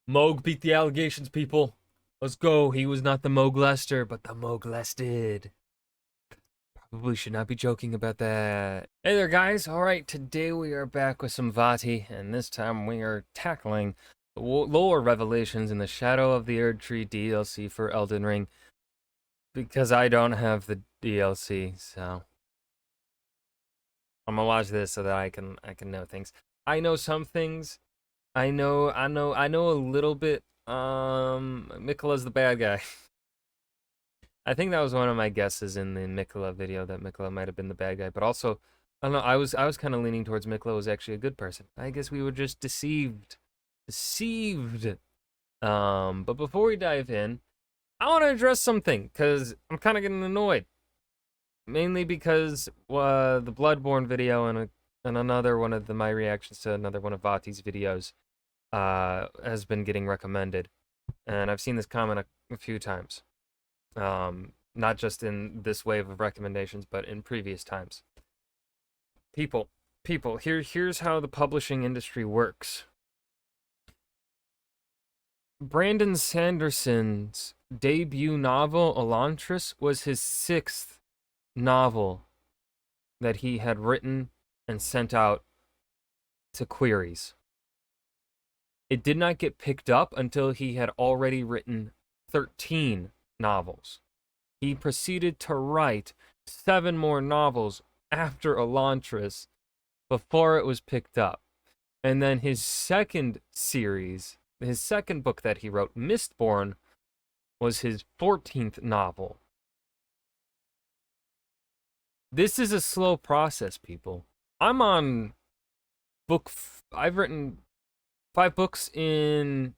Moog beat the allegations, people. Let's go. He was not the Moog but the Moog. Probably should not be joking about that. Hey there, guys. All right, today we are back with some Vati, and this time we are tackling the lore revelations in the Shadow of the Erdtree DLC for Elden Ring, because I don't have the DLC, so I'm gonna watch this so that I can know things. I know some things. I know a little bit. Michola's the bad guy. I think that was one of my guesses in the Michola video, that Michola might have been the bad guy, but also I don't know, I was kind of leaning towards Michola was actually a good person. I guess we were just deceived. Deceived. But before we dive in, I want to address something cuz I'm kind of getting annoyed. Mainly because the Bloodborne video and another one of my reactions to another one of Vati's videos has been getting recommended. And I've seen this comment a few times. Not just in this wave of recommendations, but in previous times. People, here's how the publishing industry works. Brandon Sanderson's debut novel, Elantris, was his 6th novel that he had written and sent out to queries. It did not get picked up until he had already written 13 novels. He proceeded to write 7 more novels after Elantris before it was picked up. And then his second series, his second book that he wrote, Mistborn, was his 14th novel. This is a slow process, people. I'm on I've written 5 books in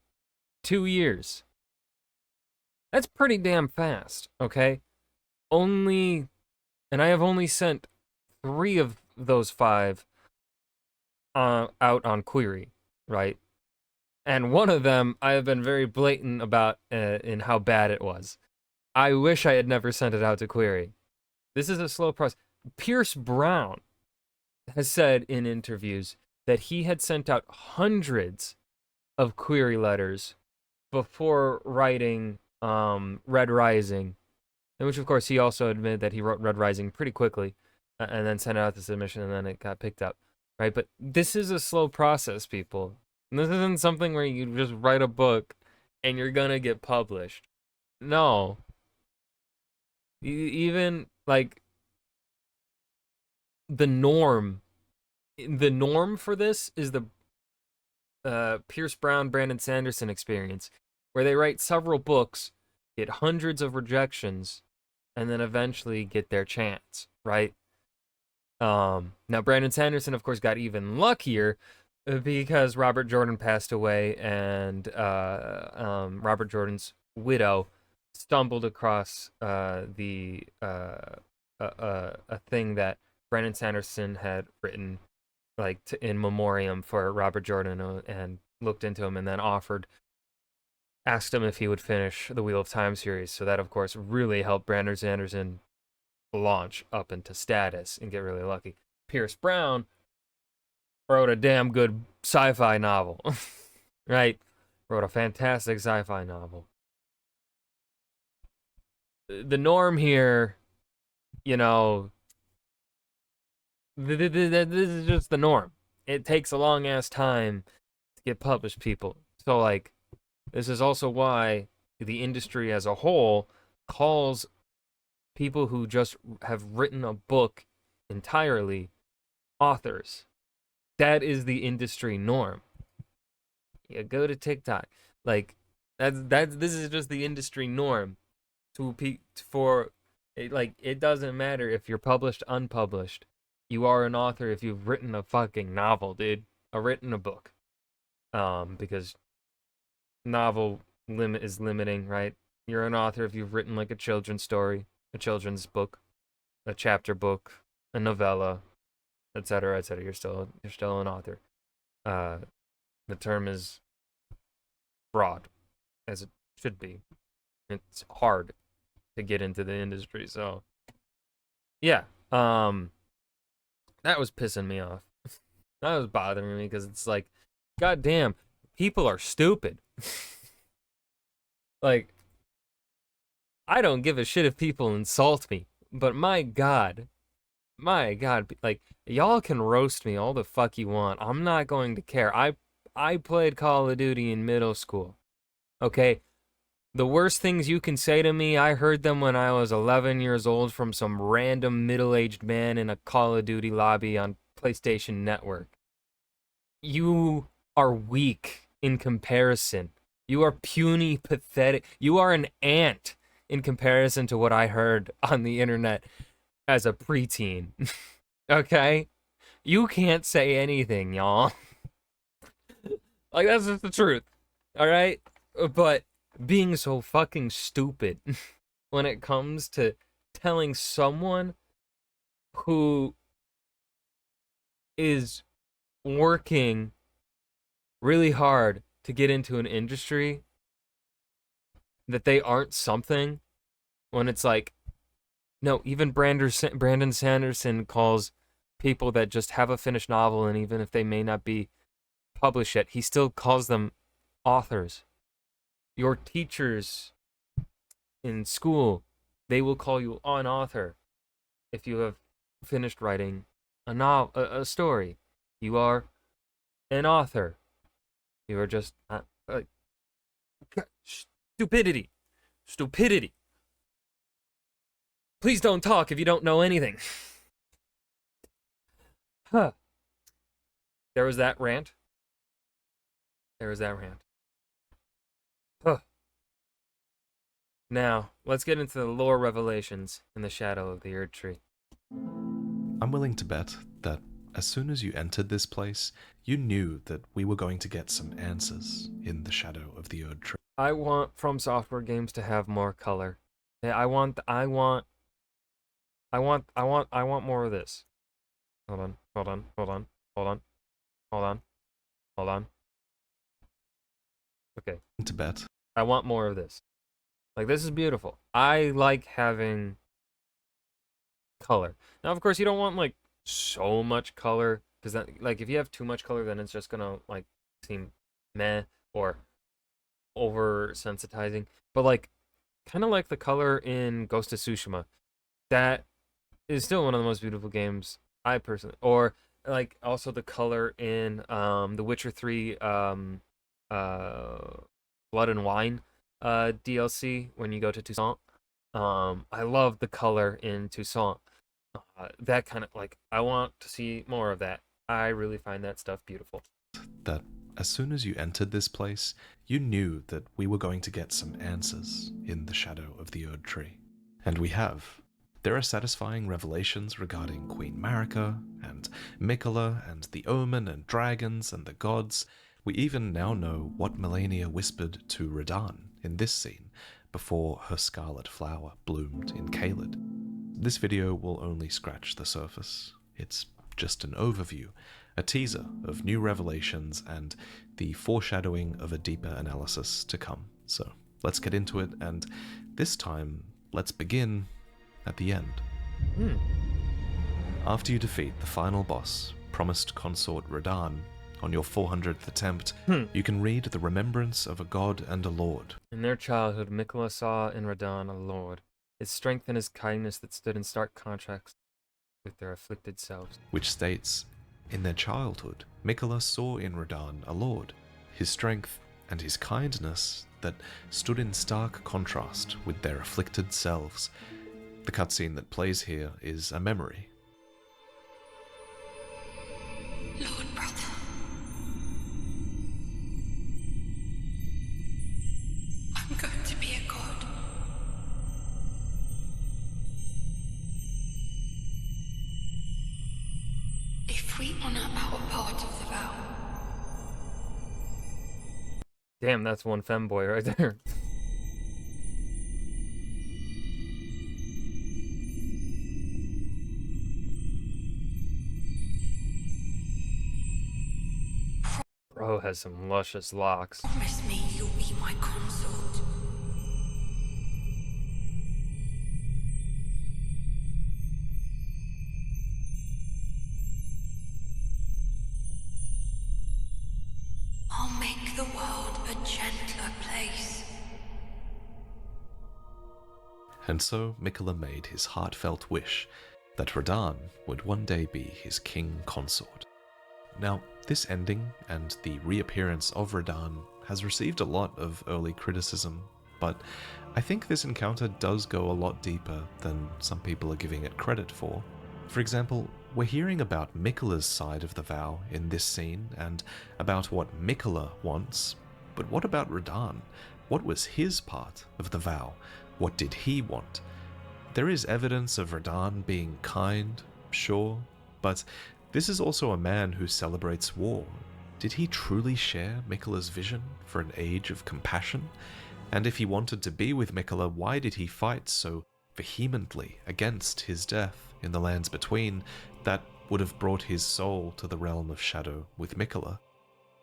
2 years. That's pretty damn fast, okay? And I have only sent 3 of those 5 out on query, right? And one of them I have been very blatant about in how bad it was. I wish I had never sent it out to query. This is a slow process. Pierce Brown has said in interviews that he had sent out hundreds of query letters before writing Red Rising, in which of course he also admitted that he wrote Red Rising pretty quickly and then sent it out to submission and then it got picked up, right? But this is a slow process, people. And this isn't something where you just write a book and you're gonna get published. No. Even like the norm for this is the Pierce Brown, Brandon Sanderson experience, where they write several books, get hundreds of rejections, and then eventually get their chance, right? Now Brandon Sanderson, of course, got even luckier because Robert Jordan passed away, and Robert Jordan's widow stumbled across a thing that Brandon Sanderson had written, like in memoriam for Robert Jordan, and looked into him and then asked him if he would finish the Wheel of Time series. So that, of course, really helped Brandon Sanderson launch up into status and get really lucky. Pierce Brown wrote a damn good sci-fi novel, right? Wrote a fantastic sci-fi novel. The norm here, you know, this is just the norm. It takes a long ass time to get published, people. So, like, this is also why the industry as a whole calls people who just have written a book entirely authors. That is the industry norm. You go to TikTok, like this is just the industry norm. For it, like, it doesn't matter if you're published, unpublished. You are an author if you've written a fucking novel, dude. Or written a book. Because novel limit is limiting, right? You're an author if you've written like a children's story, a children's book, a chapter book, a novella, etc., etc. You're still an author. The term is broad, as it should be. It's hard to get into the industry, so yeah. That was pissing me off. That was bothering me because it's like, goddamn, people are stupid. Like, I don't give a shit if people insult me, but my God, like, y'all can roast me all the fuck you want. I'm not going to care. I played Call of Duty in middle school. Okay? The worst things you can say to me, I heard them when I was 11 years old from some random middle-aged man in a Call of Duty lobby on PlayStation Network. You are weak in comparison. You are puny, pathetic. You are an ant in comparison to what I heard on the internet as a preteen. Okay? You can't say anything, y'all. Like, that's just the truth. Alright? But being so fucking stupid when it comes to telling someone who is working really hard to get into an industry that they aren't something, when it's like, no, even Brandon Sanderson calls people that just have a finished novel, and even if they may not be published yet, he still calls them authors. Your teachers in school, they will call you an author if you have finished writing a story. You are an author. You are just stupidity. Please don't talk if you don't know anything. Huh. There was that rant. Huh. Now, let's get into the lore revelations in the shadow of the Erdtree. I'm willing to bet that as soon as you entered this place, you knew that we were going to get some answers in the shadow of the Erdtree. I want From Software games to have more color. Yeah, I want more of this. Hold on. Okay. To bet. I want more of this. Like, this is beautiful. I like having color. Now, of course, you don't want, like, so much color, because that, like, if you have too much color, then it's just gonna, like, seem meh or over-sensitizing. But, like, kind of like the color in Ghost of Tsushima. That is still one of the most beautiful games I personally... Or, like, also the color in The Witcher 3 Blood and Wine DLC when you go to Toussaint. I love the color in Toussaint. That kind of, like, I want to see more of that. I really find that stuff beautiful. That as soon as you entered this place, you knew that we were going to get some answers in the shadow of the Erdtree. And we have. There are satisfying revelations regarding Queen Marika, and Michola, and the Omen, and dragons, and the gods. We even now know what Melania whispered to Radan in this scene, before her scarlet flower bloomed in Caelid. This video will only scratch the surface. It's just an overview, a teaser of new revelations and the foreshadowing of a deeper analysis to come. So let's get into it, and this time, let's begin at the end. After you defeat the final boss, promised consort Radan, on your 400th attempt, you can read the remembrance of a god and a lord. In their childhood, Michola saw in Radan a lord, his strength and his kindness that stood in stark contrast with their afflicted selves. Which states, in their childhood, Michola saw in Radan a lord, his strength and his kindness that stood in stark contrast with their afflicted selves. The cutscene that plays here is a memory. Lord brother. I'm going to be a god. If we honor our part of the vow. Damn, that's one femboy right there. Bro has some luscious locks. Promise me you'll be my consort. I'll make the world a gentler better place. And so Michola made his heartfelt wish that Radan would one day be his king consort. Now, this ending and the reappearance of Radan has received a lot of early criticism, but I think this encounter does go a lot deeper than some people are giving it credit for. For example, we're hearing about Michola's side of the vow in this scene and about what Michola wants, but what about Radan? What was his part of the vow? What did he want? There is evidence of Radan being kind, sure, but this is also a man who celebrates war. Did he truly share Michola's vision for an age of compassion? And if he wanted to be with Michola, why did he fight so vehemently against his death in the lands between that would have brought his soul to the realm of shadow with Michola?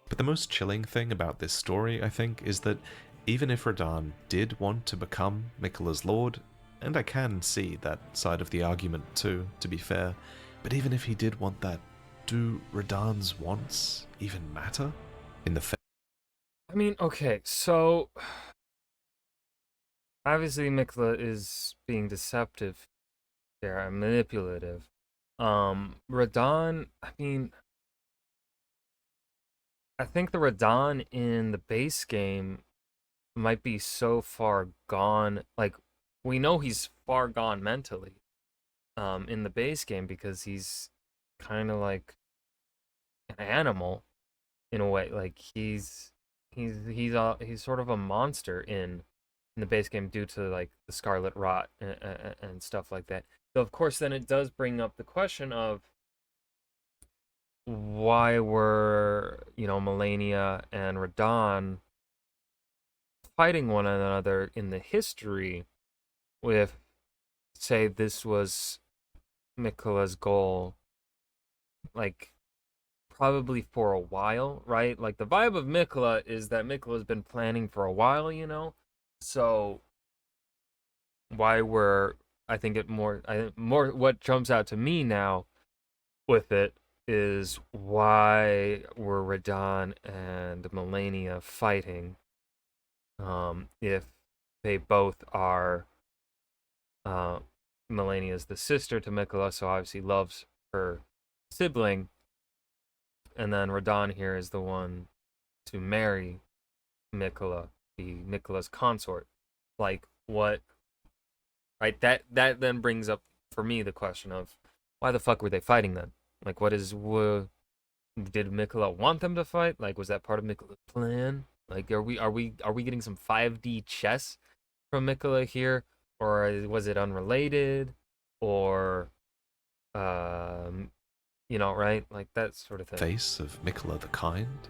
But the most chilling thing about this story, I think, is that even if Radan did want to become Michola's lord, and I can see that side of the argument too, to be fair, but even if he did want that, do Radan's wants even matter in the I mean, okay, so obviously Michola is being deceptive there and manipulative. Radan, I mean, I think the Radan in the base game might be so far gone. Like, we know he's far gone mentally in the base game because he's kind of like an animal in a way. Like, he's sort of a monster in the base game due to like the Scarlet Rot and stuff like that. So of course then it does bring up the question of why were, Melania and Radan fighting one another in the history with, say, this was Michola's goal, like, probably for a while, right? Like, the vibe of Michola is that Michola's been planning for a while, So, why were, I think more, what jumps out to me now with it is why were Radan and Melania fighting? If they both are, Melania's the sister to Michola, so obviously loves her sibling, and then Radan here is the one to marry Michola, be Michola's consort. Like, what? Right? That then brings up for me the question of why the fuck were they fighting then? Like, did Michola want them to fight? Like, was that part of Michola's plan? Like, are we getting some 5D chess from Michola here, or was it unrelated, or right? Like, that sort of thing. face of Michola the Kind,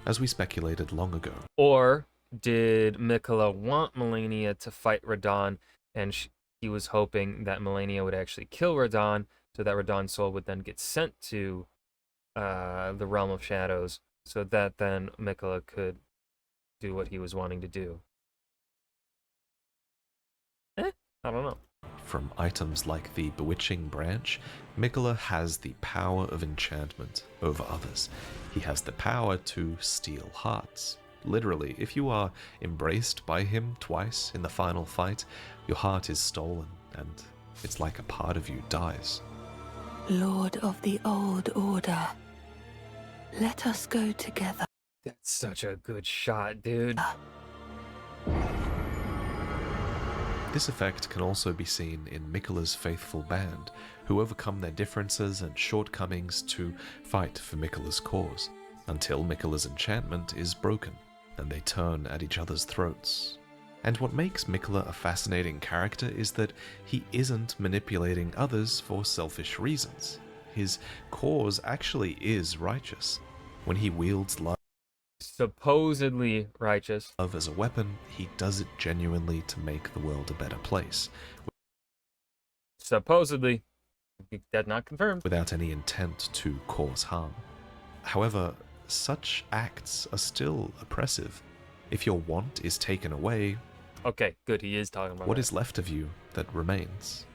as we speculated long ago. Or did Michola want Melania to fight Radan, and he was hoping that Melania would actually kill Radan, so that Radan's soul would then get sent to the realm of shadows, so that then Michola could do what he was wanting to do. I don't know. From items like the Bewitching Branch, Michola has the power of enchantment over others. He has the power to steal hearts. Literally, if you are embraced by him twice in the final fight, your heart is stolen, and it's like a part of you dies. Lord of the Old Order, let us go together. That's such a good shot, dude. This effect can also be seen in Michola's faithful band, who overcome their differences and shortcomings to fight for Michola's cause, until Michola's enchantment is broken, and they turn at each other's throats. And what makes Michola a fascinating character is that he isn't manipulating others for selfish reasons. His cause actually is righteous. When he wields love Supposedly righteous as a weapon, he does it genuinely to make the world a better place. Supposedly. That's not confirmed. Without any intent to cause harm. However, such acts are still oppressive. If your want is taken away, Okay, good. He is talking about what that. is left of you that remains?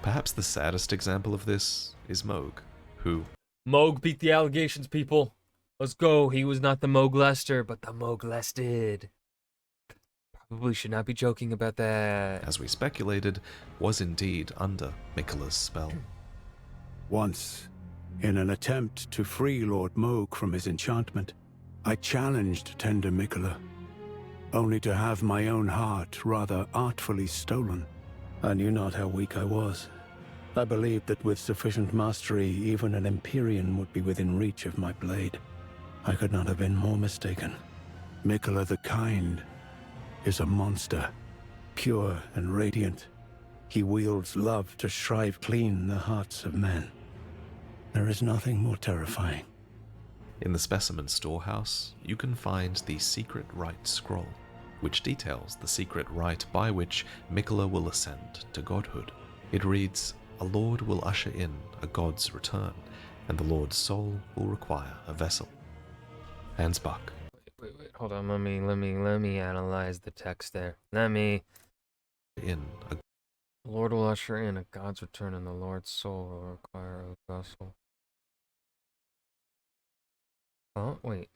Perhaps the saddest example of this is Moog, who Moog beat the allegations, people. Let's go. He was not the Moog Lester, but the Moog Lested. probably should not be joking about that. as we speculated, was indeed under Michola's spell. Once, in an attempt to free Lord Moog from his enchantment, I challenged tender Michola, only to have my own heart rather artfully stolen. I knew not how weak I was. I believed that with sufficient mastery, even an Empyrean would be within reach of my blade. I could not have been more mistaken. Michola the Kind is a monster, pure and radiant. He wields love to shrive clean the hearts of men. There is nothing more terrifying. In the specimen storehouse, you can find the secret rite scroll, which details the secret rite by which Michola will ascend to godhood. It reads, "A lord will usher in a god's return, and the lord's soul will require a vessel." Ansbach. Wait, hold on. Let me analyze the text there. The Lord will usher in a God's return, and the Lord's soul will require a vessel. Oh, wait.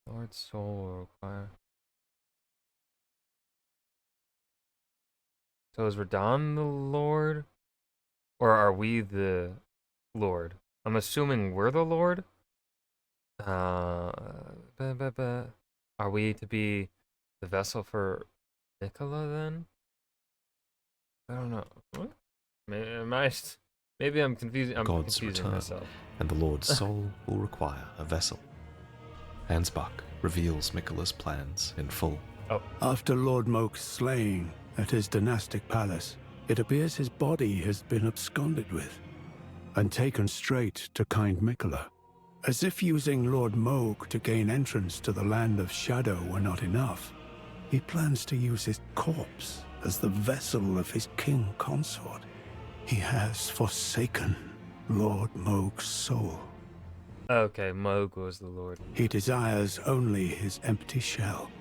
Lord's soul will require. So is Radan the Lord? Or are we the Lord? I'm assuming we're the Lord? Are we to be the vessel for Michola then? I don't know. What? Maybe I'm confusing. I'm God's confusing return, myself. and the Lord's soul will require a vessel. Ansbach reveals Michola's plans in full. After Lord Moog's slaying at his dynastic palace, it appears his body has been absconded with and taken straight to kind Michola. As if using Lord Moog to gain entrance to the land of shadow were not enough, he plans to use his corpse as the vessel of his king consort. He has forsaken Lord Moog's soul. Okay, Moog was the Lord. He desires only his empty shell.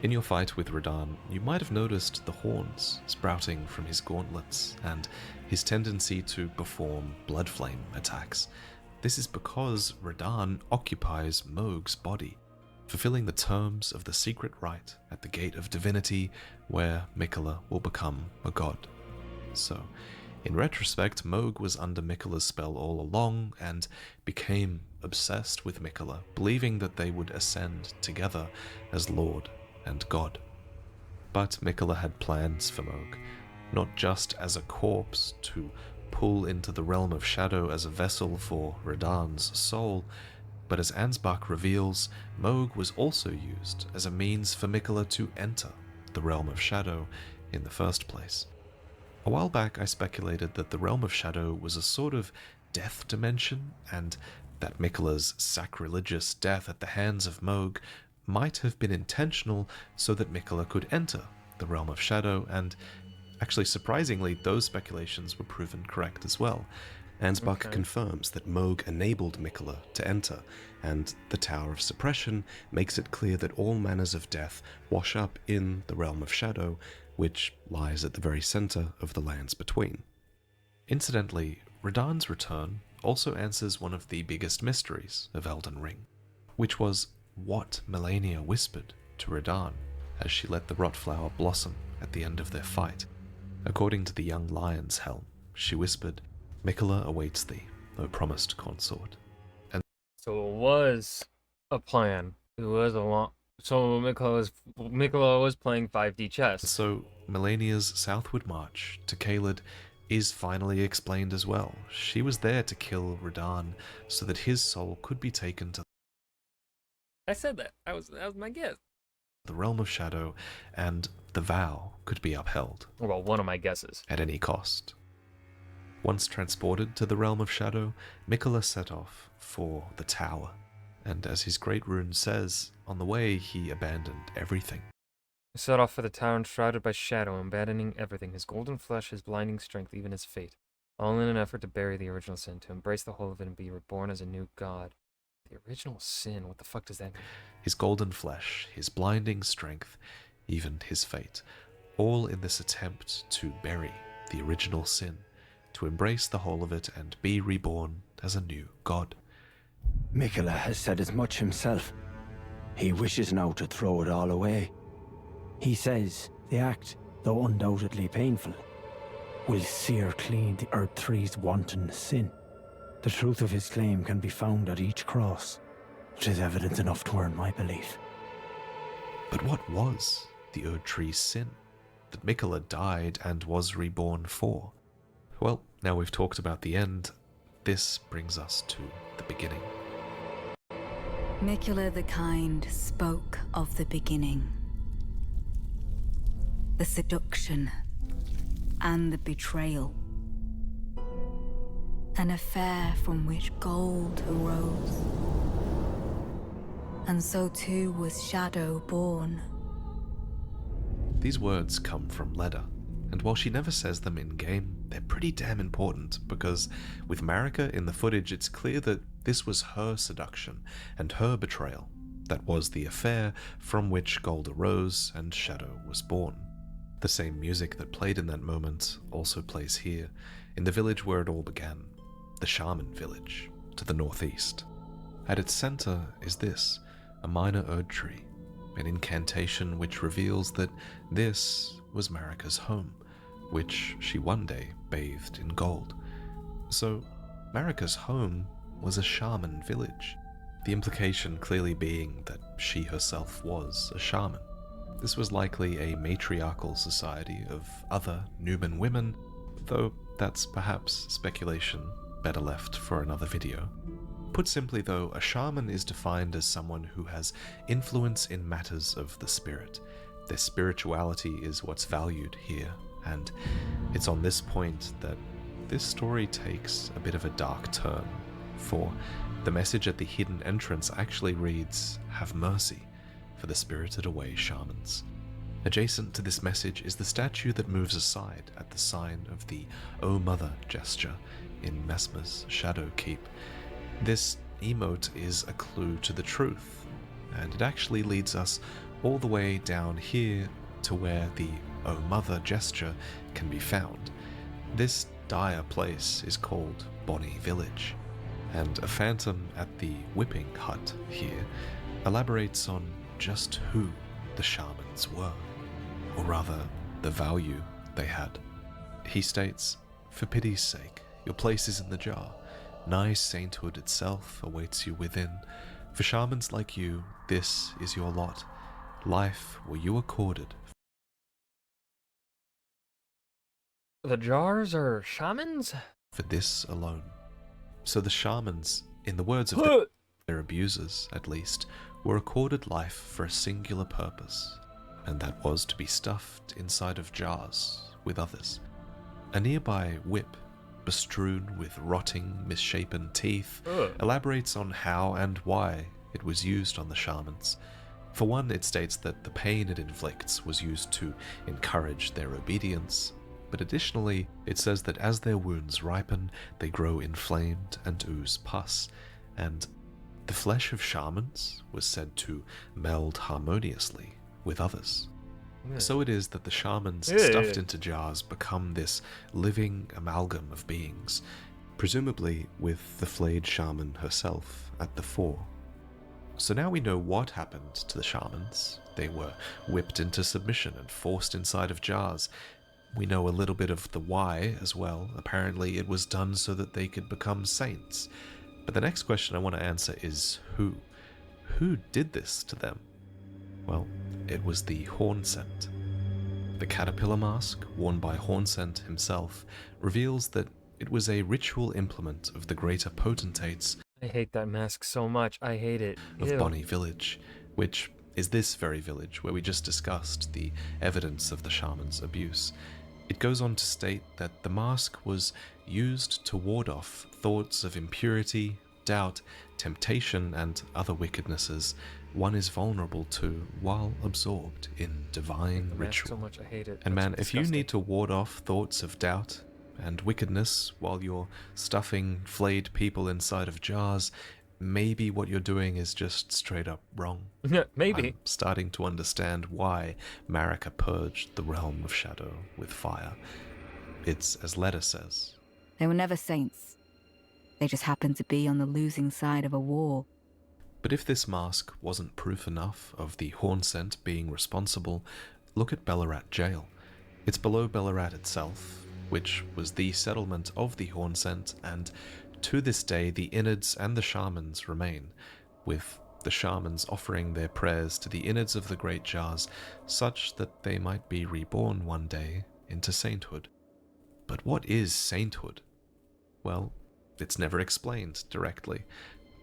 In your fight with Radan, you might have noticed the horns sprouting from his gauntlets and his tendency to perform blood flame attacks. This is because Radan occupies Moog's body, fulfilling the terms of the secret rite at the Gate of Divinity, where Michola will become a god. So, in retrospect, Moog was under Michola's spell all along and became obsessed with Michola, believing that they would ascend together as Lord and God. But Michola had plans for Moog, not just as a corpse to pull into the realm of shadow as a vessel for Radan's soul, but as Ansbach reveals, Moog was also used as a means for Michola to enter the realm of shadow in the first place. A while back I speculated that the realm of shadow was a sort of death dimension, and that Michola's sacrilegious death at the hands of Moog might have been intentional so that Michola could enter the realm of shadow, and actually surprisingly those speculations were proven correct as well. Ansbach confirms that Moog enabled Michola to enter, and the Tower of Suppression makes it clear that all manners of death wash up in the realm of shadow, which lies at the very center of the lands between. Incidentally, Radan's return also answers one of the biggest mysteries of Elden Ring, which was what Melania whispered to Radan as she let the rot flower blossom at the end of their fight. According to the young lion's helm, she whispered, "Michola awaits thee, O promised consort." And So it was a plan. It was a long. So Michola was playing 5D chess. so Melania's southward march to Caelid is finally explained as well. She was there to kill Radan so that his soul could be taken to I said that. That was my guess. the realm of shadow, and the vow could be upheld Well, one of my guesses. at any cost. Once transported to the realm of shadow, Michola set off for the tower, and as his great rune says, on the way he abandoned everything. He set off for the tower enshrouded by shadow, abandoning everything, his golden flesh, his blinding strength, even his fate, all in an effort to bury the original sin, to embrace the whole of it and be reborn as a new god. The original sin? What the fuck does that mean? His golden flesh, his blinding strength, even his fate, all in this attempt to bury the original sin, to embrace the whole of it and be reborn as a new god. Michola has said as much himself. He wishes now to throw it all away. He says the act, though undoubtedly painful, will sear clean the Erdtree's wanton sin. The truth of his claim can be found at each cross. It is evidence enough to earn my belief. But what was the Erdtree's sin that Michola died and was reborn for? Well, now we've talked about the end, this brings us to the beginning. Michola the Kind spoke of the beginning. The seduction and the betrayal. An affair from which gold arose. And so too was Shadow born. These words come from Leda, and while she never says them in-game, they're pretty damn important, because with Marika in the footage, it's clear that this was her seduction and her betrayal. That was the affair from which gold arose and Shadow was born. The same music that played in that moment also plays here, in the village where it all began, the Shaman village, to the northeast. At its center is this, a minor Erdtree, an incantation which reveals that this was Marika's home, which she one day bathed in gold. So, Marika's home was a shaman village, the implication clearly being that she herself was a shaman. This was likely a matriarchal society of other Nuban women, though that's perhaps speculation better left for another video. Put simply though, a shaman is defined as someone who has influence in matters of the spirit. Their spirituality is what's valued here, and it's on this point that this story takes a bit of a dark turn, for the message at the hidden entrance actually reads, "Have mercy for the spirited away shamans." Adjacent to this message is the statue that moves aside at the sign of the "O Mother" gesture in Messmer's Shadow Keep. This emote is a clue to the truth, and it actually leads us all the way down here to where the "O Mother" gesture can be found. This dire place is called Bonny Village, and a phantom at the whipping hut here elaborates on just who the shamans were, or rather, the value they had. He states, "For pity's sake, your place is in the jar. Nigh sainthood itself awaits you within. For shamans like you, this is your lot. Life were you accorded." The jars are shamans? For this alone. So the shamans, in the words of their abusers at least, were accorded life for a singular purpose, and that was to be stuffed inside of jars with others. A nearby whip, bestrewn with rotting, misshapen teeth, elaborates on how and why it was used on the shamans. For one, it states that the pain it inflicts was used to encourage their obedience, but additionally, it says that as their wounds ripen, they grow inflamed and ooze pus, and the flesh of shamans was said to meld harmoniously with others. So it is that the shamans stuffed into jars become this living amalgam of beings, presumably with the flayed shaman herself at the fore. So now we know what happened to the shamans. They were whipped into submission and forced inside of jars. We know a little bit of the why as well. Apparently it was done so that they could become saints. But the next question I want to answer is who? Who did this to them? Well, it was the Hornsent. The caterpillar mask, worn by Hornsent himself, reveals that it was a ritual implement of the greater potentates I hate that mask so much. I hate it. of Ew. Bonny Village, which is this very village where we just discussed the evidence of the shaman's abuse. It goes on to state that the mask was used to ward off thoughts of impurity, doubt, temptation, and other wickednesses one is vulnerable to while absorbed in divine The mask so ritual. much. I hate it. And That's man, if you disgusting. need to ward off thoughts of doubt and wickedness while you're stuffing flayed people inside of jars, maybe what you're doing is just straight up wrong. Maybe. I'm starting to understand why Marika purged the realm of shadow with fire. It's as Leda says. They were never saints. They just happened to be on the losing side of a war. But if this mask wasn't proof enough of the horn scent being responsible, look at Ballarat Jail. It's below Ballarat itself, which was the settlement of the horn scent, and to this day the innards and the shamans remain, with the shamans offering their prayers to the innards of the great jars, such that they might be reborn one day into sainthood. But what is sainthood? Well, it's never explained directly.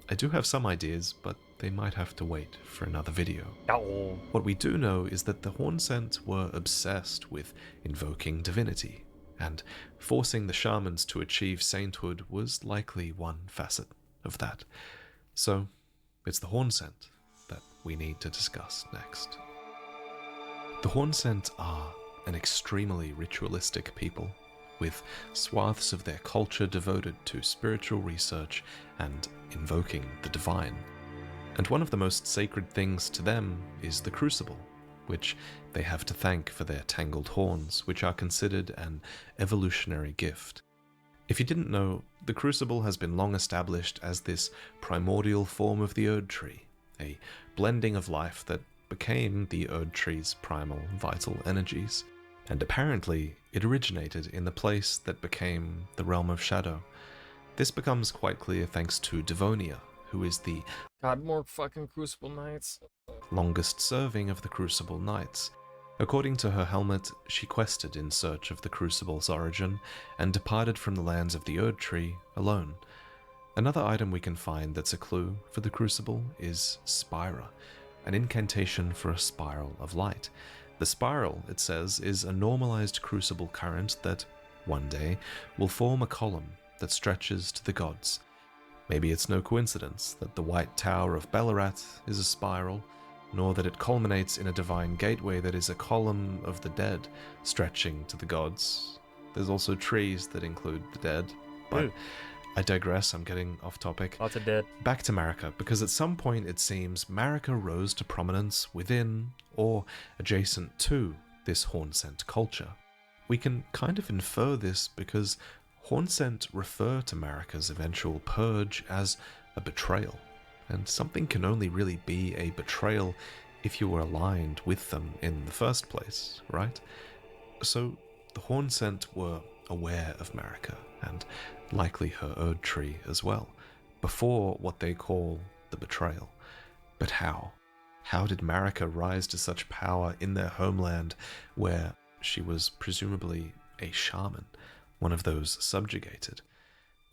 I do have some ideas, but they might have to wait for another video. Oh. What we do know is that the Hornsent were obsessed with invoking divinity, and forcing the shamans to achieve sainthood was likely one facet of that. So, it's the Hornsent that we need to discuss next. The Hornsent are an extremely ritualistic people, with swaths of their culture devoted to spiritual research and invoking the divine. And one of the most sacred things to them is the crucible, which they have to thank for their tangled horns, which are considered an evolutionary gift. If you didn't know, the crucible has been long established as this primordial form of the Erdtree, a blending of life that became the Erdtree's primal vital energies. And apparently, it originated in the place that became the Realm of Shadow. This becomes quite clear thanks to Devonia, who is the God, more fucking Crucible Knights. longest serving of the Crucible Knights. According to her helmet, she quested in search of the Crucible's origin, and departed from the lands of the Erdtree alone. Another item we can find that's a clue for the Crucible is Spira, an incantation for a spiral of light. The spiral, it says, is a normalized crucible current that, one day, will form a column that stretches to the gods. Maybe it's no coincidence that the White Tower of Ballarat is a spiral, nor that it culminates in a divine gateway that is a column of the dead, stretching to the gods. There's also trees that include the dead, but I digress, I'm getting off topic. Lots of dead. Back to Marika, because at some point it seems Marika rose to prominence within or adjacent to this Hornsent culture. We can kind of infer this because Hornsent refer to Marika's eventual purge as a betrayal, and something can only really be a betrayal if you were aligned with them in the first place, right? So the Hornsent were aware of Marika, and likely her Erdtree as well, before what they call the betrayal. But how? How did Marika rise to such power in their homeland where she was presumably a shaman, one of those subjugated?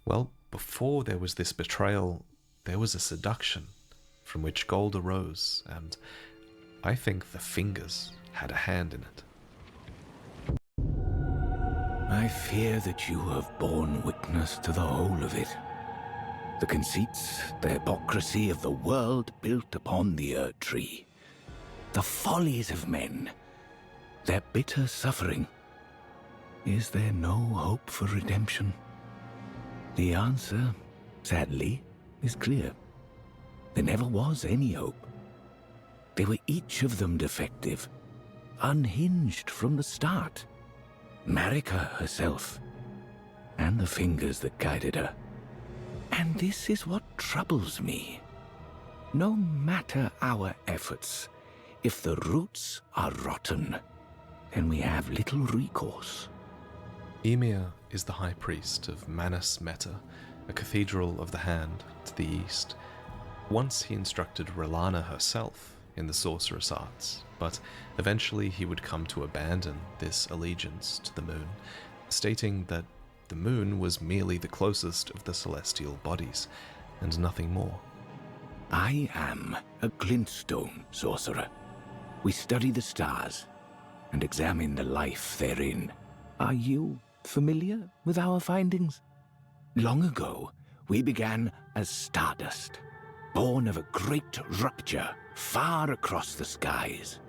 Well, before there was this betrayal, there was a seduction from which gold arose, and I think the fingers had a hand in it. I fear that you have borne witness to the whole of it. The conceits, the hypocrisy of the world built upon the Erdtree. The follies of men. Their bitter suffering. Is there no hope for redemption? The answer, sadly, is clear. There never was any hope. They were each of them defective, unhinged from the start. Marika herself, and the fingers that guided her. And this is what troubles me. No matter our efforts, if the roots are rotten, then we have little recourse. Emia is the high priest of Manus Meta, a cathedral of the hand to the east. Once he instructed Relana herself in the sorcerous arts, but eventually he would come to abandon this allegiance to the moon, stating that the moon was merely the closest of the celestial bodies, and nothing more. I am a glintstone sorcerer. We study the stars and examine the life therein. Are you familiar with our findings? Long ago, we began as stardust, born of a great rupture far across the skies.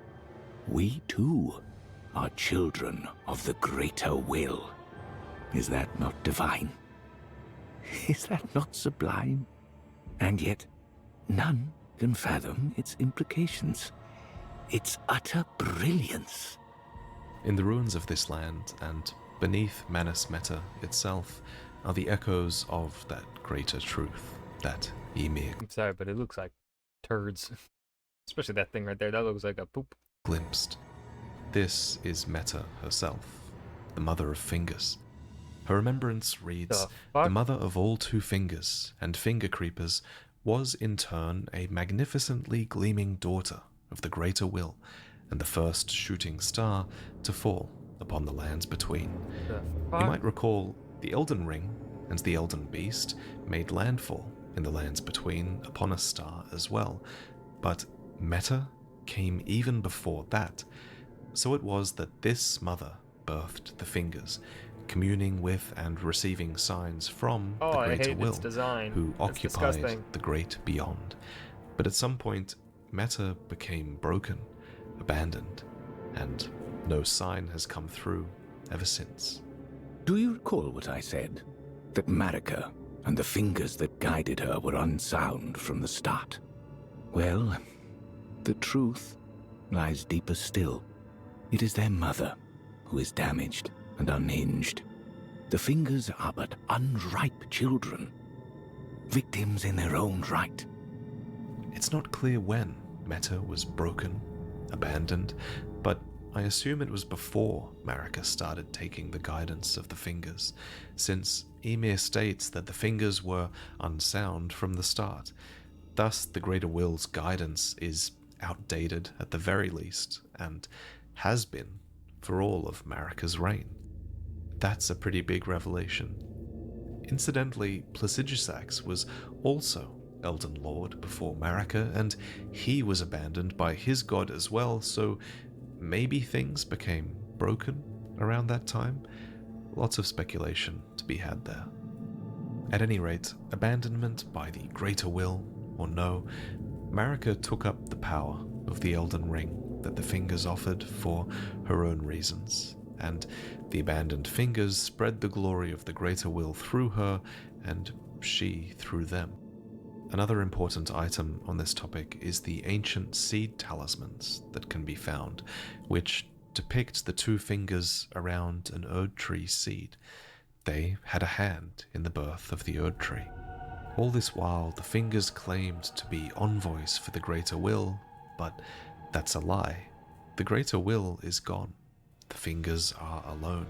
We too are children of the greater will. Is that not divine? Is that not sublime? And yet, none can fathom its implications, its utter brilliance. In the ruins of this land, and beneath Manus Meta itself, are the echoes of that greater truth that Emia I'm sorry, but it looks like turds. Especially that thing right there. That looks like a poop. glimpsed. This is Meta herself, the mother of fingers. Her remembrance reads, The fuck? the mother of all two fingers and finger creepers was in turn a magnificently gleaming daughter of the greater will and the first shooting star to fall upon the lands between. The You fuck? might recall the Elden Ring and the Elden Beast made landfall in the lands between upon a star as well, but Meta came even before that. So it was that this mother birthed the fingers, communing with and receiving signs from Oh, the I greater hate will, its design. who It's occupied disgusting. the great beyond. But at some point, Meta became broken, abandoned, and no sign has come through ever since. Do you recall what I said? That Marika and the fingers that guided her were unsound from the start? Well, the truth lies deeper still. It is their mother who is damaged and unhinged. The fingers are but unripe children, victims in their own right. It's not clear when Meta was broken, abandoned, but I assume it was before Marika started taking the guidance of the fingers, since Emia states that the fingers were unsound from the start. Thus, the Greater Will's guidance is outdated at the very least, and has been for all of Marika's reign. That's a pretty big revelation. Incidentally, Placidusax was also Elden Lord before Marika, and he was abandoned by his god as well, so maybe things became broken around that time. Lots of speculation to be had there. At any rate, abandonment by the Greater Will or no, Marika took up the power of the Elden Ring that the fingers offered for her own reasons, and the abandoned fingers spread the glory of the Greater Will through her, and she through them. Another important item on this topic is the ancient seed talismans that can be found, which depict the two fingers around an Erdtree seed. They had a hand in the birth of the Erdtree. All this while, the fingers claimed to be envoys for the Greater Will, but that's a lie. The Greater Will is gone. The fingers are alone,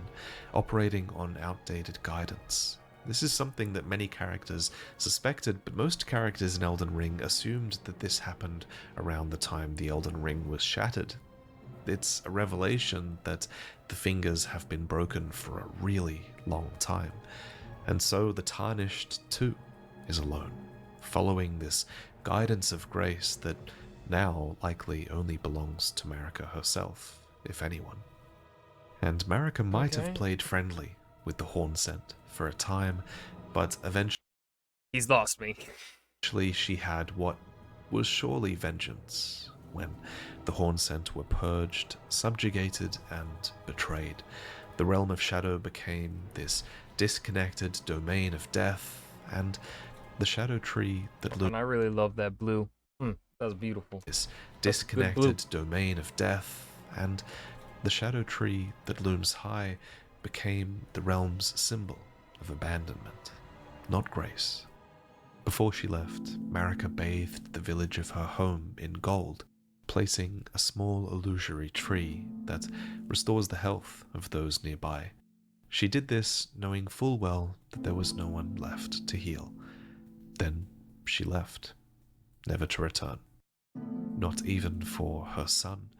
operating on outdated guidance. This is something that many characters suspected, but most characters in Elden Ring assumed that this happened around the time the Elden Ring was shattered. It's a revelation that the fingers have been broken for a really long time, and so the Tarnished too is alone, following this guidance of grace that now likely only belongs to Marika herself, if anyone. And Marika might Okay. have played friendly with the Hornsent for a time, but He's lost me. eventually she had what was surely vengeance when the Hornsent were purged, subjugated, and betrayed. The realm of shadow became this disconnected domain of death, and the shadow tree that And loomed I really love that blue. That was beautiful. this That's good blue. disconnected domain of death, and the shadow tree that looms high became the realm's symbol of abandonment, not grace. Before she left, Marika bathed the village of her home in gold, placing a small illusory tree that restores the health of those nearby. She did this knowing full well that there was no one left to heal. Then she left, never to return. Not even for her son,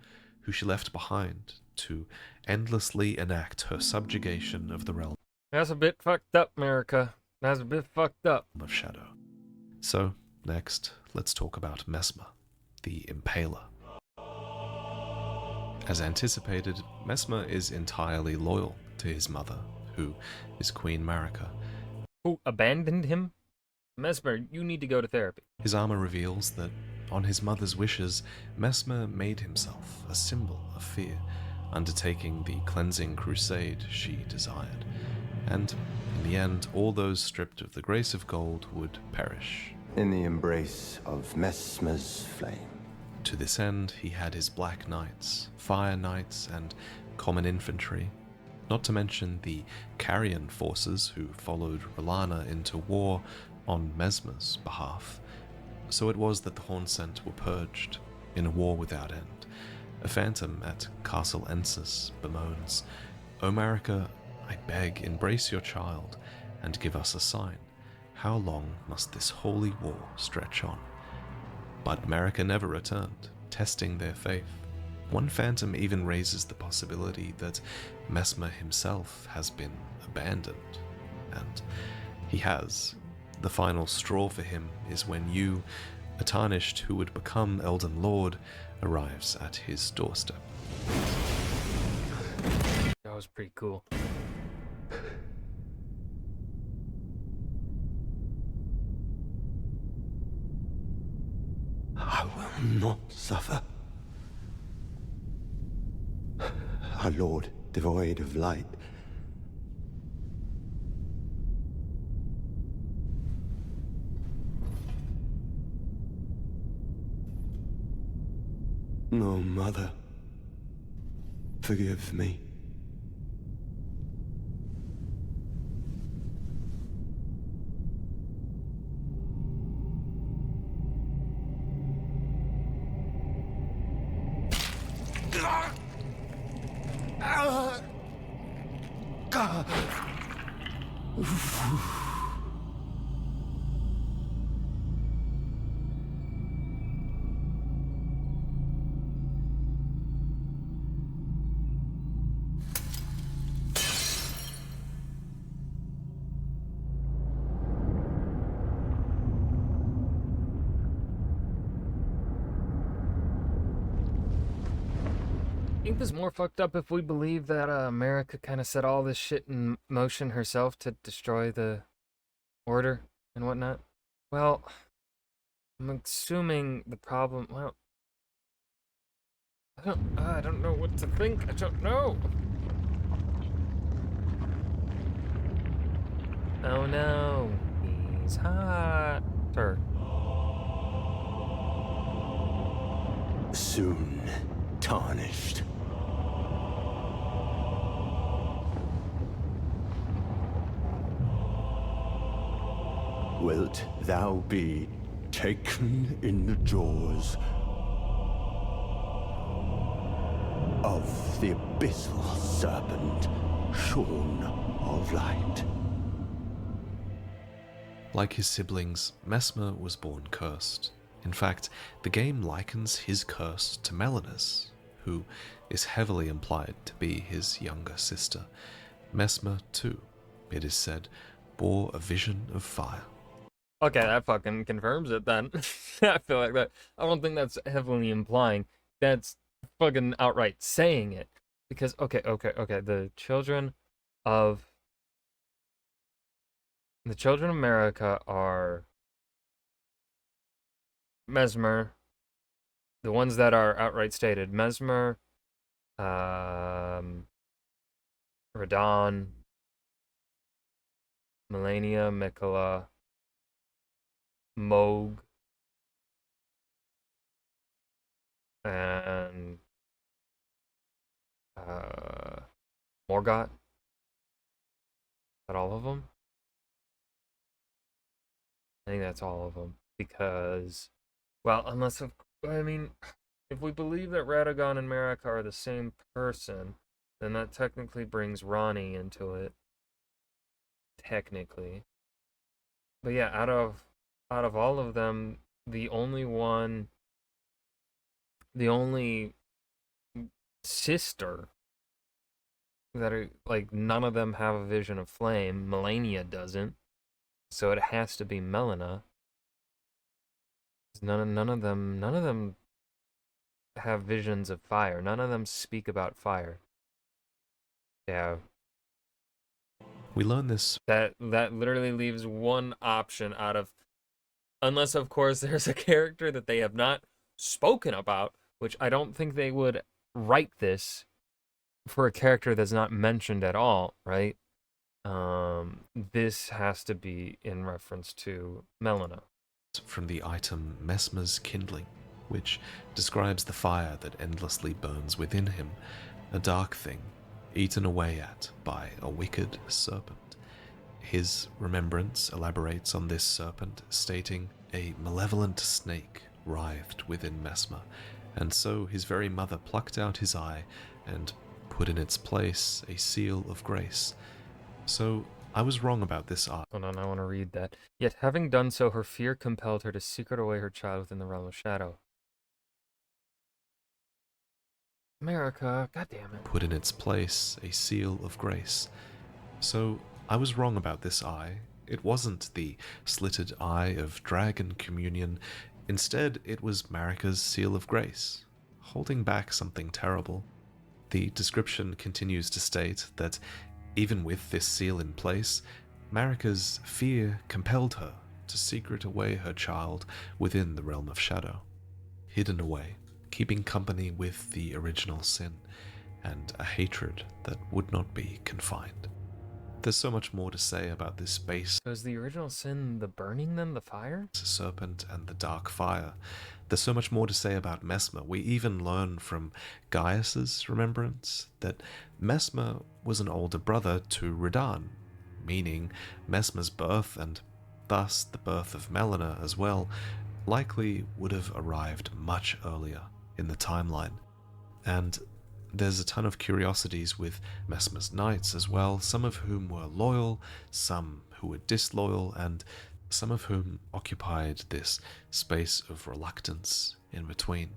who she left behind to endlessly enact her subjugation of the realm That's a bit fucked up, America. That's a bit fucked up. of shadow. So, next, let's talk about Mesmer, the Impaler. As anticipated, Mesmer is entirely loyal to his mother, who is Queen Marika. Who abandoned him? Mesmer, you need to go to therapy. His armor reveals that, on his mother's wishes, Mesmer made himself a symbol of fear, undertaking the cleansing crusade she desired. And, in the end, all those stripped of the grace of gold would perish. In the embrace of Mesmer's flame. To this end, he had his Black Knights, Fire Knights, and common infantry, not to mention the Carrion forces who followed Rolana into war on Mesmer's behalf. So it was that the Hornsent were purged in a war without end. A phantom at Castle Ensis bemoans, "O Marika, I beg, embrace your child, and give us a sign. How long must this holy war stretch on?" But Marika never returned, testing their faith. One phantom even raises the possibility that Messmer himself has been abandoned. And he has. The final straw for him is when you, a tarnished who would become Elden Lord, arrives at his doorstep. That was pretty cool. I will not suffer. Our Lord, devoid of light. No, Mother. Forgive me. I think this is more fucked up if we believe that America kind of set all this shit in motion herself to destroy the order and whatnot. Well, I'm assuming the problem. Well, I don't know what to think. I don't know. Oh no, he's hot. Sir. Soon tarnished. Wilt thou be taken in the jaws of the abyssal serpent, shorn of light? Like his siblings, Messmer was born cursed. In fact, the game likens his curse to Melana's, who is heavily implied to be his younger sister. Messmer, too, it is said, bore a vision of fire. Okay, that fucking confirms it then. I feel like that. I don't think that's heavily implying. That's fucking outright saying it. Because, okay. The children of America are Mesmer. The ones that are outright stated, Mesmer, Radan, Melania, Michola, Moog, and Morgott. Is that all of them? I think that's all of them. Because, well, if we believe that Radagon and Marika are the same person, then that technically brings Ronnie into it. Technically. But yeah, out of all of them, the only sister that are, like, none of them have a vision of flame. Melania doesn't. So it has to be Melina. None of them have visions of fire. None of them speak about fire. Yeah. We learn this. That literally leaves one option out of, unless of course there's a character that they have not spoken about, which I don't think they would write this for a character that's not mentioned at all, right? This has to be in reference to Melina. From the item Messmer's Kindling, which describes the fire that endlessly burns within him, a dark thing, eaten away at by a wicked serpent. His remembrance elaborates on this serpent, stating, a malevolent snake writhed within Messmer, and so his very mother plucked out his eye and put in its place a seal of grace. So I was wrong about this art. Hold on, I want to read that. Yet having done so, her fear compelled her to secret away her child within the realm of shadow. America, goddammit. Put in its place a seal of grace. So I was wrong about this eye. It wasn't the slitted eye of dragon communion. Instead, it was Marika's seal of grace, holding back something terrible. The description continues to state that even with this seal in place, Marika's fear compelled her to secret away her child within the realm of shadow, hidden away, keeping company with the original sin, and a hatred that would not be confined. There's so much more to say about this space. So is the original sin the burning then, the fire? Serpent and the dark fire. There's so much more to say about Messmer. We even learn from Gaius's remembrance that Messmer was an older brother to Radan, meaning Messmer's birth, and thus the birth of Melina as well, likely would have arrived much earlier in the timeline. And there's a ton of curiosities with Messmer's knights as well, some of whom were loyal, some who were disloyal, and some of whom occupied this space of reluctance in between.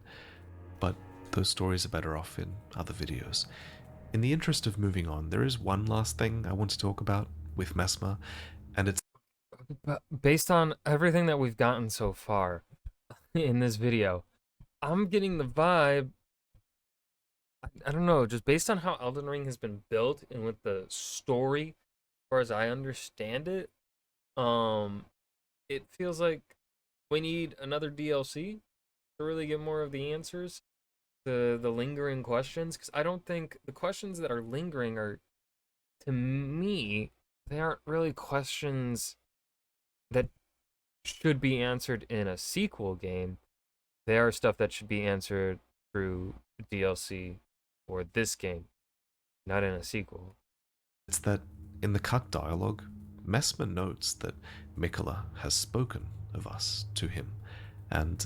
But those stories are better off in other videos. In the interest of moving on, there is one last thing I want to talk about with Messmer, and it's... But based on everything that we've gotten so far in this video, I'm getting the vibe, I don't know, just based on how Elden Ring has been built and with the story, as far as I understand it, it feels like we need another DLC to really get more of the answers to the lingering questions, because I don't think the questions that are lingering are, to me, they aren't really questions that should be answered in a sequel game. They are stuff that should be answered through DLC for this game, not in a sequel. It's that in the cut dialogue, Messmer notes that Michola has spoken of us to him, and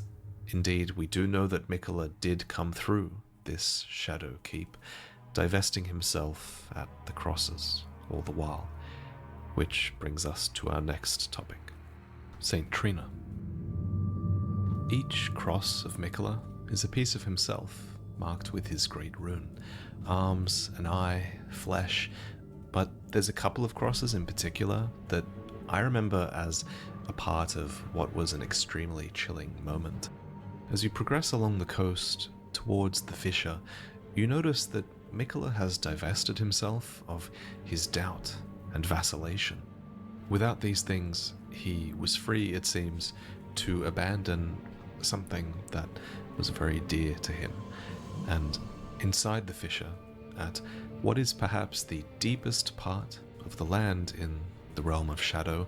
indeed we do know that Michola did come through this shadow keep, divesting himself at the crosses all the while, which brings us to our next topic, Saint Trina. Each cross of Michola is a piece of himself, marked with his great rune, arms, an eye, flesh, but there's a couple of crosses in particular that I remember as a part of what was an extremely chilling moment. As you progress along the coast towards the fissure, you notice that Michola has divested himself of his doubt and vacillation. Without these things, he was free, it seems, to abandon something that was very dear to him. And inside the fissure, at what is perhaps the deepest part of the land in the realm of shadow,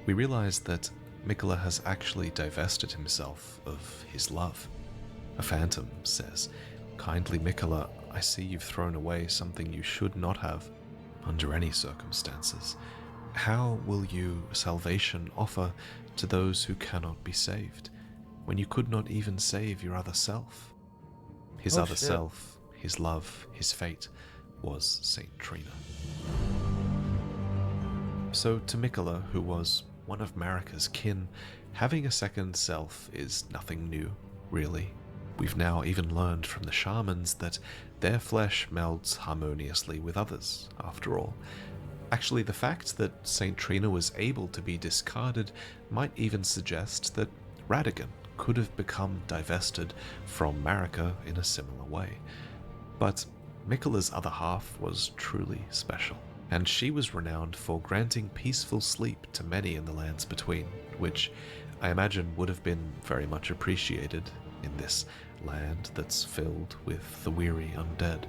we realize that Michola has actually divested himself of his love. A phantom says, "Kindly Michola, I see you've thrown away something you should not have, under any circumstances. How will you salvation offer to those who cannot be saved, when you could not even save your other self?" His other self, his love, his fate, was Saint Trina. So to Michola, who was one of Marika's kin, having a second self is nothing new, really. We've now even learned from the shamans that their flesh melds harmoniously with others, after all. Actually, the fact that Saint Trina was able to be discarded might even suggest that Radagon could have become divested from Marika in a similar way. But Michola's other half was truly special, and she was renowned for granting peaceful sleep to many in the lands between, which I imagine would have been very much appreciated in this land that's filled with the weary undead.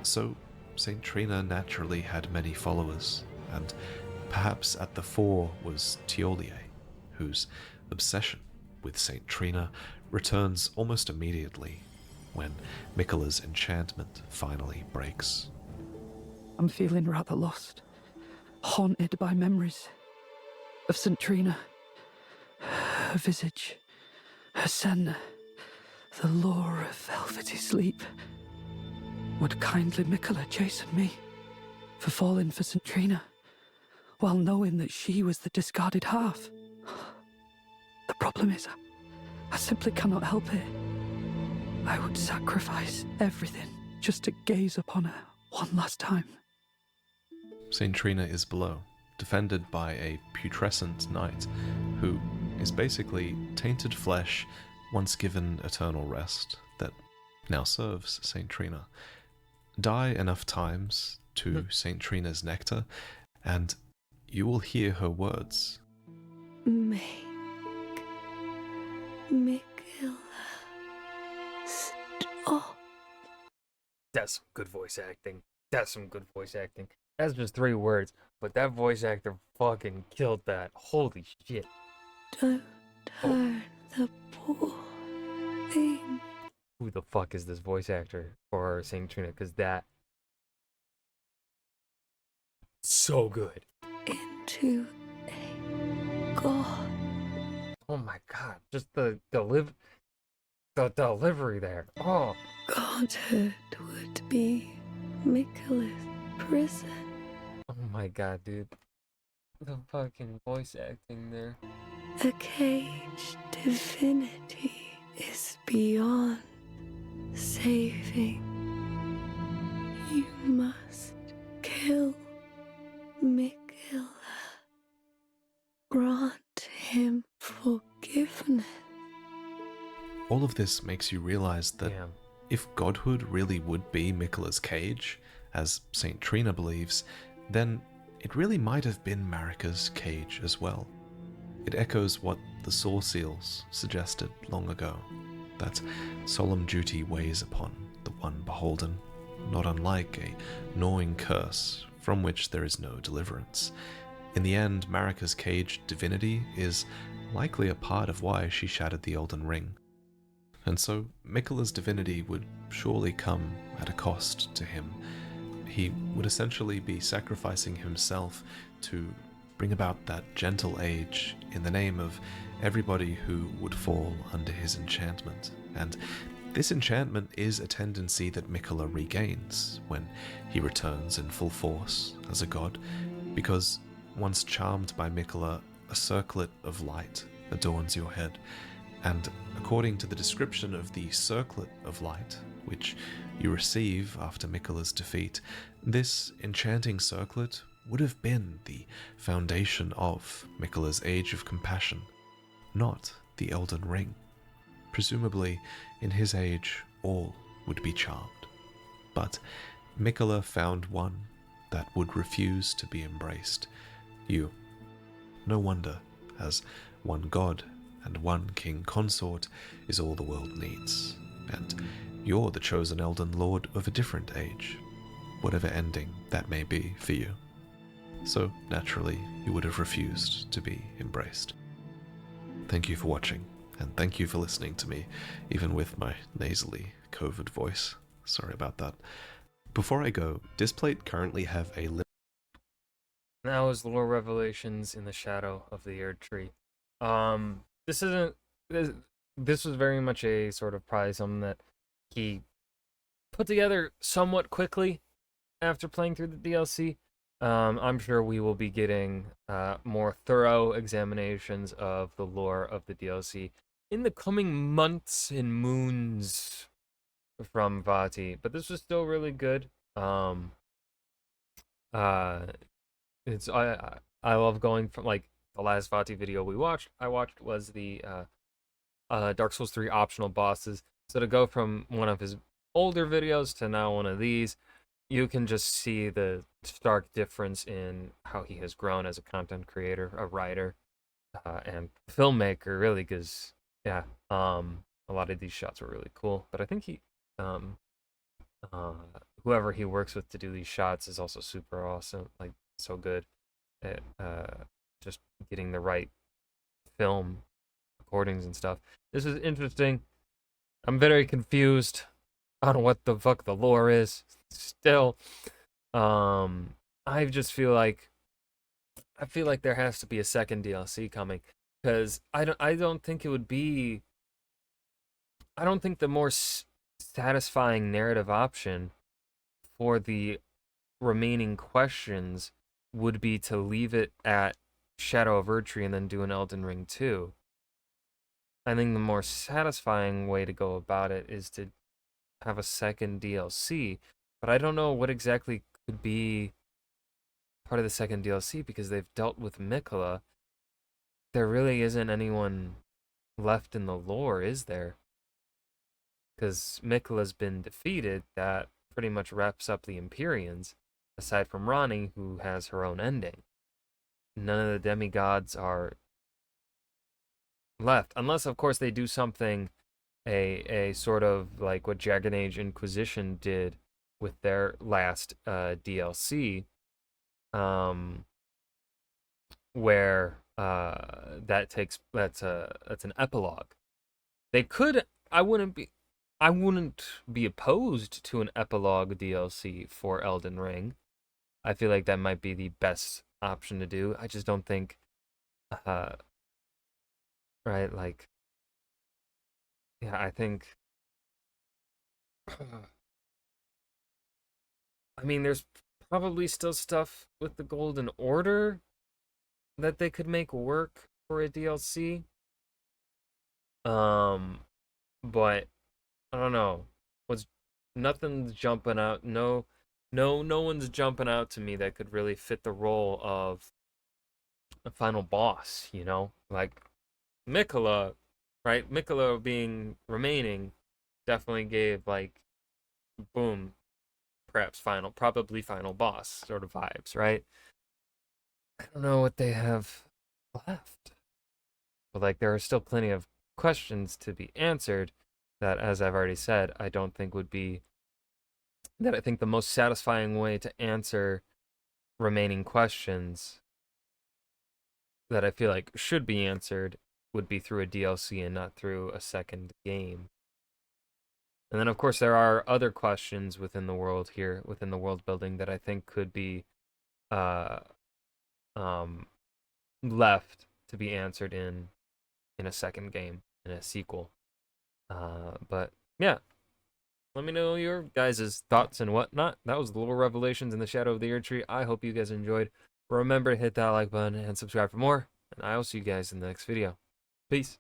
So Saint Trina naturally had many followers, and perhaps at the fore was Tiolier, whose obsession with Saint Trina returns almost immediately when Michola's enchantment finally breaks. I'm feeling rather lost, haunted by memories of St. Trina. her visage, her scent, the lure of velvety sleep. Would kindly Michola chasten me for falling for St. Trina, while knowing that she was the discarded half? The problem is, I simply cannot help it. I would sacrifice everything just to gaze upon her one last time. St. Trina is below, defended by a putrescent knight, who is basically tainted flesh once given eternal rest that now serves St. Trina. Die enough times to St. Trina's Nectar, and you will hear her words. Michola, stop. That's some good voice acting. That's some good voice acting. That's just 3 words, but that voice actor fucking killed that. Holy shit. Don't turn the poor thing Who the fuck is this voice actor for St. Trina? Because that... so good. into a god. Oh my god. Just the delivery there. Oh. Godhood would be Michola's prison. Oh my god, dude. The fucking voice acting there. A caged divinity is beyond saving. You must kill Michola. Grant him forgiveness. All of this makes you realize that Damn. if godhood really would be Michola's cage, as St. Trina believes, then it really might have been Marika's cage as well. It echoes what the Saw Seals suggested long ago, that solemn duty weighs upon the one beholden, not unlike a gnawing curse from which there is no deliverance. In the end, Marika's caged divinity is likely a part of why she shattered the Elden Ring. And so Michola's divinity would surely come at a cost to him. He would essentially be sacrificing himself to bring about that gentle age in the name of everybody who would fall under his enchantment. And this enchantment is a tendency that Michola regains when he returns in full force as a god, because once charmed by Michola, a circlet of light adorns your head. And according to the description of the circlet of light, which you receive after Michola's defeat, this enchanting circlet would have been the foundation of Michola's Age of Compassion, not the Elden Ring. Presumably, in his age, all would be charmed. But Michola found one that would refuse to be embraced. You. No wonder, as one god and one king consort is all the world needs. And you're the chosen Elden Lord of a different age, whatever ending that may be for you. So, naturally, you would have refused to be embraced. Thank you for watching, and thank you for listening to me, even with my nasally COVID voice. Sorry about that. Before I go, Displate currently have a That was Lore Revelations in the Shadow of the Erdtree. This was very much a sort of prize that he put together somewhat quickly after playing through the DLC. I'm sure we will be getting more thorough examinations of the lore of the DLC in the coming months and moons from Vati, but this was still really good. It's I love going from, like, the last Vati video I watched was the Dark Souls 3 optional bosses. So to go from one of his older videos to now one of these, you can just see the stark difference in how he has grown as a content creator, a writer, and filmmaker, really, because, yeah, a lot of these shots were really cool. But I think he, whoever he works with to do these shots is also super awesome, like, so good at just getting the right film recordings and stuff. This is interesting. I'm very confused on what the fuck the lore is still. I just feel like there has to be a second DLC coming, because I don't think it would be. I don't think the more satisfying narrative option for the remaining questions would be to leave it at Shadow of Erdtree and then do an Elden Ring 2. I think the more satisfying way to go about it is to have a second DLC, but I don't know what exactly could be part of the second DLC because they've dealt with Michola. There really isn't anyone left in the lore, is there? Because Michola's been defeated, that pretty much wraps up the Empyreans, aside from Ranni, who has her own ending. None of the demigods are left, unless, of course, they do something, a sort of like what Dragon Age Inquisition did with their last DLC, where that's an epilogue. They could. I wouldn't be opposed to an epilogue DLC for Elden Ring. I feel like that might be the best option to do. I just don't think, right? Like, yeah, I think. I mean, there's probably still stuff with the Golden Order that they could make work for a DLC. But I don't know. Nothing's jumping out. No one's jumping out to me that could really fit the role of a final boss, you know? Like Michola, right? Michola being remaining definitely gave like boom, probably final boss sort of vibes, right? I don't know what they have left. But like there are still plenty of questions to be answered that, as I've already said, I think the most satisfying way to answer remaining questions that I feel like should be answered would be through a DLC and not through a second game. And then, of course, there are other questions within the world here, within the world building, that I think could be left to be answered in a second game, in a sequel. But yeah, let me know your guys' thoughts and whatnot. That was the little revelations in the Shadow of the Erdtree. I hope you guys enjoyed. Remember to hit that like button and subscribe for more, and I will see you guys in the next video. Peace.